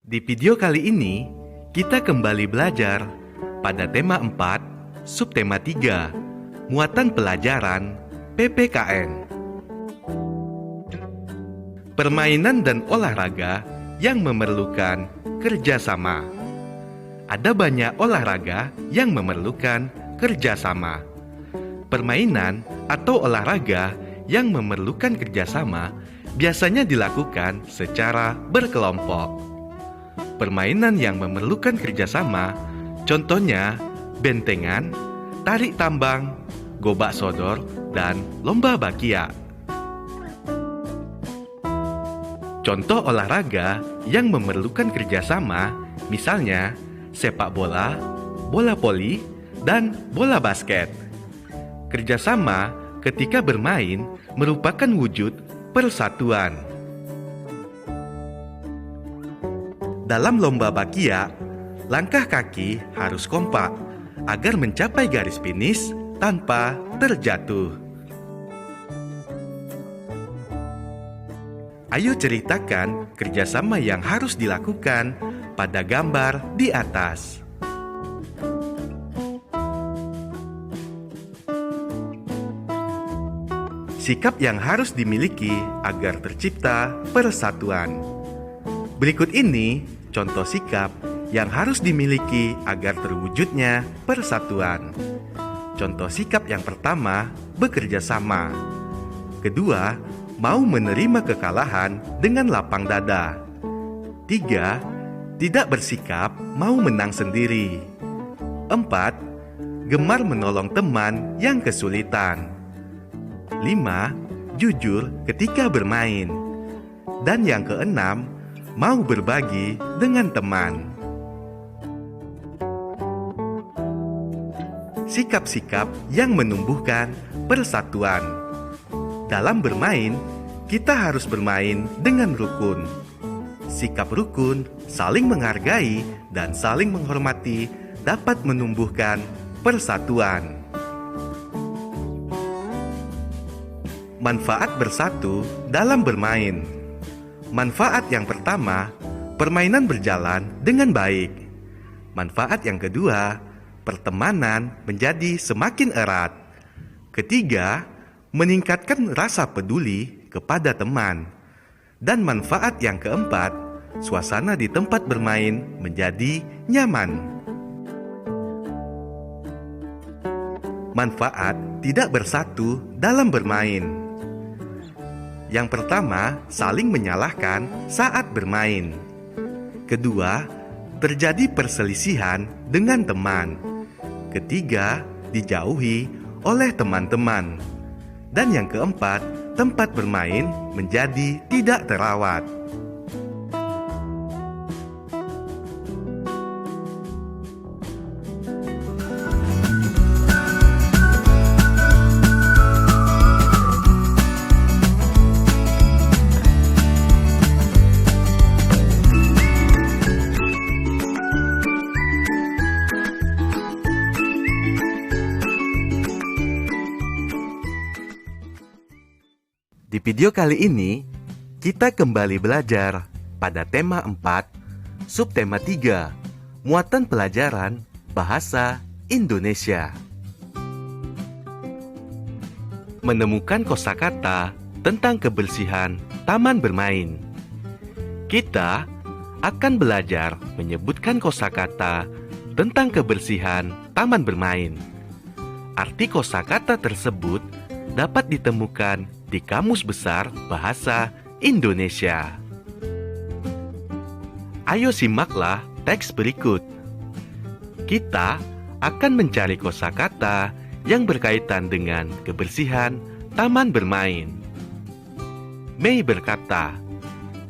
Di video kali ini, kita kembali belajar pada tema 4, subtema 3, muatan pelajaran PPKN. Permainan dan olahraga yang memerlukan kerjasama. Ada banyak olahraga yang memerlukan kerjasama. Permainan atau olahraga yang memerlukan kerjasama biasanya dilakukan secara berkelompok. Permainan yang memerlukan kerjasama, contohnya bentengan, tarik tambang, gobak sodor, dan lomba bakia. Contoh olahraga yang memerlukan kerjasama, misalnya sepak bola, bola voli, dan bola basket. Kerjasama ketika bermain merupakan wujud persatuan. Dalam lomba bakia, langkah kaki harus kompak agar mencapai garis finish tanpa terjatuh. Ayo ceritakan kerjasama yang harus dilakukan pada gambar di atas. Sikap yang harus dimiliki agar tercipta persatuan. Berikut ini contoh sikap yang harus dimiliki agar terwujudnya persatuan. Contoh sikap yang pertama, bekerja sama. Kedua, mau menerima kekalahan dengan lapang dada. 3. Tidak bersikap mau menang sendiri. 4. Gemar menolong teman yang kesulitan. 5. Jujur ketika bermain. Dan yang keenam, mau berbagi dengan teman. Sikap-sikap yang menumbuhkan persatuan. Dalam bermain, kita harus bermain dengan rukun. Sikap rukun, saling menghargai dan saling menghormati dapat menumbuhkan persatuan. Manfaat bersatu dalam bermain. Manfaat yang pertama, permainan berjalan dengan baik. Manfaat yang kedua, pertemanan menjadi semakin erat. Ketiga, meningkatkan rasa peduli kepada teman. Dan manfaat yang keempat, suasana di tempat bermain menjadi nyaman. Manfaat tidak bersatu dalam bermain. Yang pertama, saling menyalahkan saat bermain. Kedua, terjadi perselisihan dengan teman. Ketiga, dijauhi oleh teman-teman. Dan yang keempat, tempat bermain menjadi tidak terawat. Di video kali ini, kita kembali belajar pada tema 4, subtema 3, muatan pelajaran bahasa Indonesia. Menemukan kosakata tentang kebersihan taman bermain. Kita akan belajar menyebutkan kosakata tentang kebersihan taman bermain. Arti kosakata tersebut dapat ditemukan di Kamus Besar Bahasa Indonesia. Ayo simaklah teks berikut. Kita akan mencari kosakata yang berkaitan dengan kebersihan taman bermain. Mei berkata,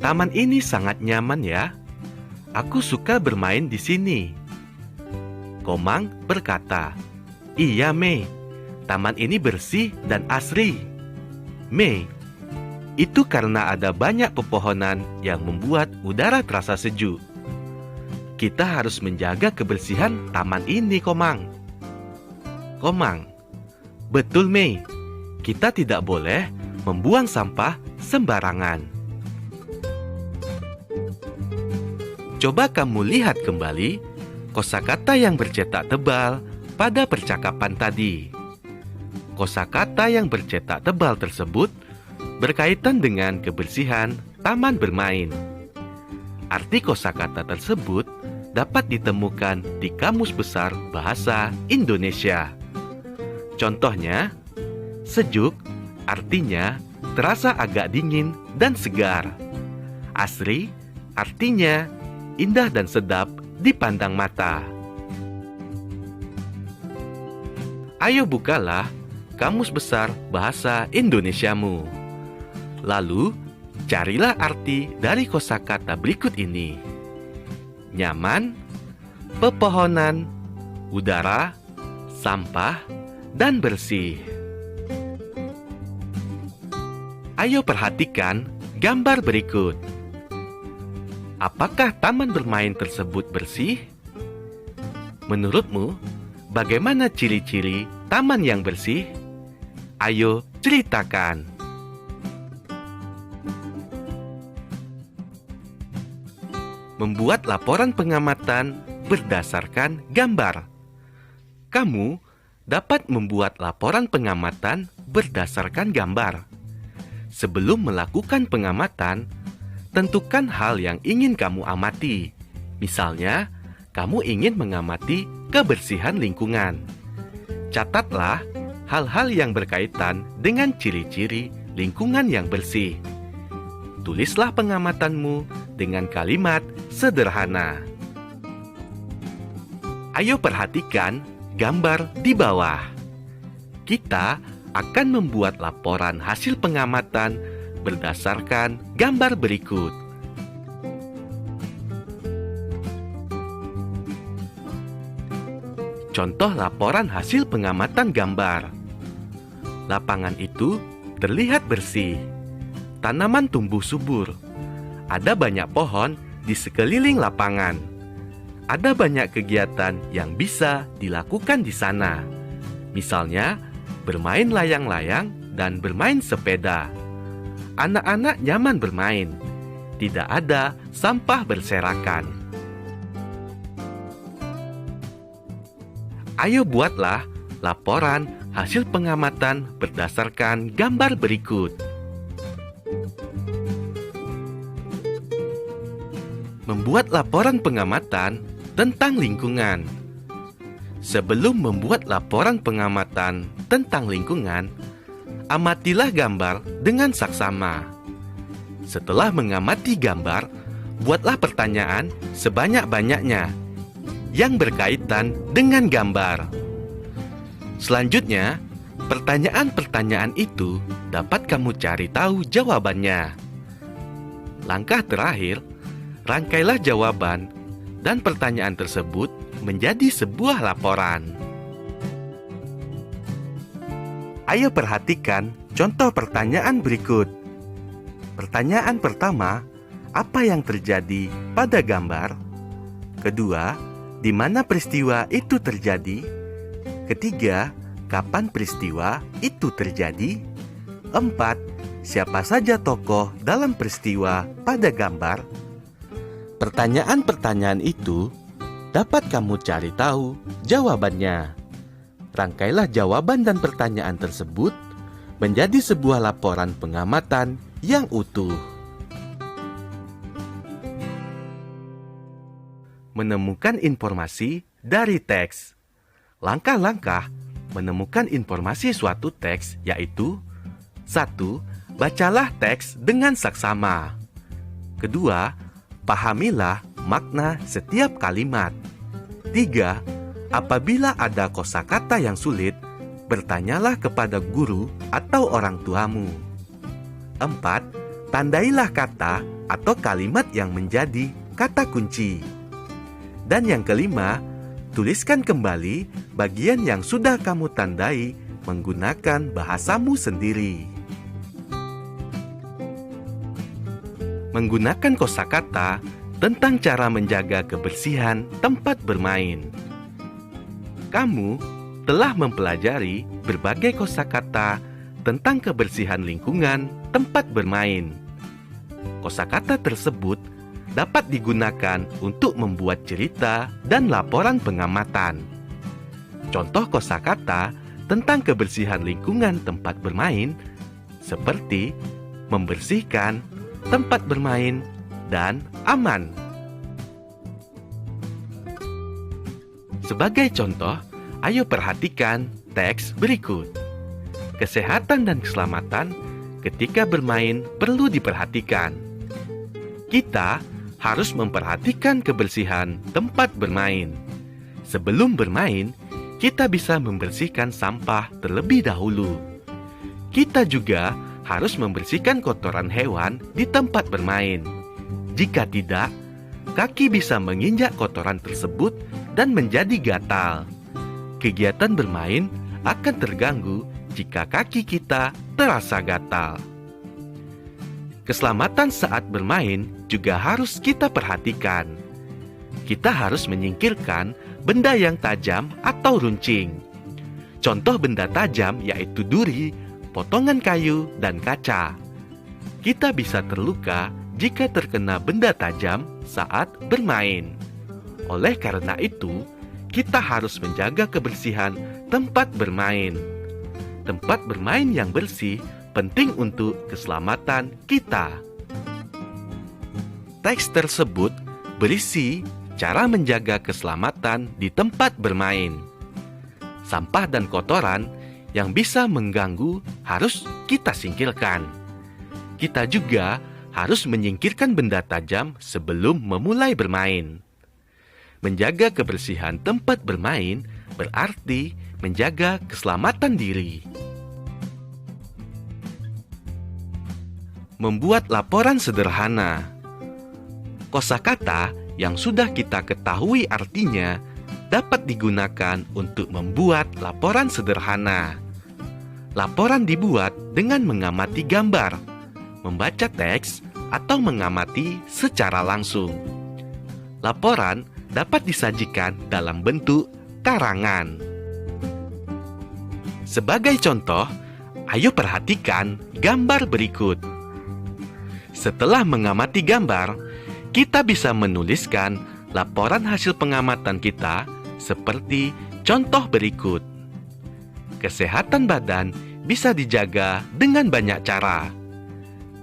"Taman ini sangat nyaman ya. Aku suka bermain di sini." Komang berkata, "Iya Mei, taman ini bersih dan asri." Mei, itu karena ada banyak pepohonan yang membuat udara terasa sejuk. Kita harus menjaga kebersihan taman ini, Komang. Komang, betul Mei, kita tidak boleh membuang sampah sembarangan. Coba kamu lihat kembali kosakata yang bercetak tebal pada percakapan tadi. Kosakata yang bercetak tebal tersebut berkaitan dengan kebersihan taman bermain. Arti kosakata tersebut dapat ditemukan di Kamus Besar Bahasa Indonesia. Contohnya, sejuk artinya terasa agak dingin dan segar. Asri artinya indah dan sedap dipandang mata. Ayo bukalah Kamus Besar Bahasa Indonesiamu. Lalu, carilah arti dari kosakata berikut ini. Nyaman, pepohonan, udara, sampah, dan bersih. Ayo perhatikan gambar berikut. Apakah taman bermain tersebut bersih? Menurutmu, bagaimana ciri-ciri taman yang bersih? Ayo ceritakan. Membuat laporan pengamatan berdasarkan gambar. Kamu dapat membuat laporan pengamatan berdasarkan gambar. Sebelum melakukan pengamatan, tentukan hal yang ingin kamu amati. Misalnya, kamu ingin mengamati kebersihan lingkungan. Catatlah hal-hal yang berkaitan dengan ciri-ciri lingkungan yang bersih. Tulislah pengamatanmu dengan kalimat sederhana. Ayo perhatikan gambar di bawah. Kita akan membuat laporan hasil pengamatan berdasarkan gambar berikut. Contoh laporan hasil pengamatan gambar. Lapangan itu terlihat bersih. Tanaman tumbuh subur. Ada banyak pohon di sekeliling lapangan. Ada banyak kegiatan yang bisa dilakukan di sana. Misalnya, bermain layang-layang dan bermain sepeda. Anak-anak nyaman bermain. Tidak ada sampah berserakan. Ayo buatlah laporan hasil pengamatan berdasarkan gambar berikut. Membuat laporan pengamatan tentang lingkungan. Sebelum membuat laporan pengamatan tentang lingkungan, amatilah gambar dengan saksama. Setelah mengamati gambar, buatlah pertanyaan sebanyak-banyaknya yang berkaitan dengan gambar. Selanjutnya, pertanyaan-pertanyaan itu dapat kamu cari tahu jawabannya. Langkah terakhir, rangkailah jawaban dan pertanyaan tersebut menjadi sebuah laporan. Ayo perhatikan contoh pertanyaan berikut. Pertanyaan pertama, apa yang terjadi pada gambar? Kedua, di mana peristiwa itu terjadi? Ketiga, kapan peristiwa itu terjadi? 4. Siapa saja tokoh dalam peristiwa pada gambar? Pertanyaan-pertanyaan itu dapat kamu cari tahu jawabannya. Rangkailah jawaban dan pertanyaan tersebut menjadi sebuah laporan pengamatan yang utuh. Menemukan informasi dari teks. Langkah-langkah menemukan informasi suatu teks yaitu: 1. Bacalah teks dengan saksama. Kedua, pahamilah makna setiap kalimat. 3. Apabila ada kosakata yang sulit, bertanyalah kepada guru atau orang tuamu. 4. Tandailah kata atau kalimat yang menjadi kata kunci. Dan yang kelima, tuliskan kembali bagian yang sudah kamu tandai menggunakan bahasamu sendiri. Menggunakan kosakata tentang cara menjaga kebersihan tempat bermain. Kamu telah mempelajari berbagai kosakata tentang kebersihan lingkungan tempat bermain. Kosakata tersebut dapat digunakan untuk membuat cerita dan laporan pengamatan. Contoh kosakata tentang kebersihan lingkungan tempat bermain seperti membersihkan, tempat bermain, dan aman. Sebagai contoh, ayo perhatikan teks berikut. Kesehatan dan keselamatan ketika bermain perlu diperhatikan. Kita harus memperhatikan kebersihan tempat bermain. Sebelum bermain, kita bisa membersihkan sampah terlebih dahulu. Kita juga harus membersihkan kotoran hewan di tempat bermain. Jika tidak, kaki bisa menginjak kotoran tersebut dan menjadi gatal. Kegiatan bermain akan terganggu jika kaki kita terasa gatal. Keselamatan saat bermain juga harus kita perhatikan. Kita harus menyingkirkan benda yang tajam atau runcing. Contoh benda tajam yaitu duri, potongan kayu, dan kaca. Kita bisa terluka jika terkena benda tajam saat bermain. Oleh karena itu, kita harus menjaga kebersihan tempat bermain. Tempat bermain yang bersih penting untuk keselamatan kita. Teks tersebut berisi cara menjaga keselamatan di tempat bermain. Sampah dan kotoran yang bisa mengganggu harus kita singkirkan. Kita juga harus menyingkirkan benda tajam sebelum memulai bermain. Menjaga kebersihan tempat bermain berarti menjaga keselamatan diri. Membuat laporan sederhana. Kosakata yang sudah kita ketahui artinya dapat digunakan untuk membuat laporan sederhana. Laporan dibuat dengan mengamati gambar, membaca teks, atau mengamati secara langsung. Laporan dapat disajikan dalam bentuk karangan. Sebagai contoh, ayo perhatikan gambar berikut. Setelah mengamati gambar, kita bisa menuliskan laporan hasil pengamatan kita seperti contoh berikut. Kesehatan badan bisa dijaga dengan banyak cara.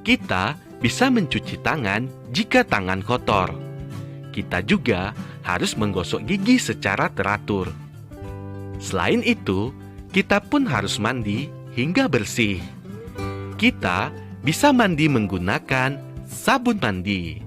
Kita bisa mencuci tangan jika tangan kotor. Kita juga harus menggosok gigi secara teratur. Selain itu, kita pun harus mandi hingga bersih. Kita bisa mandi menggunakan sabun mandi.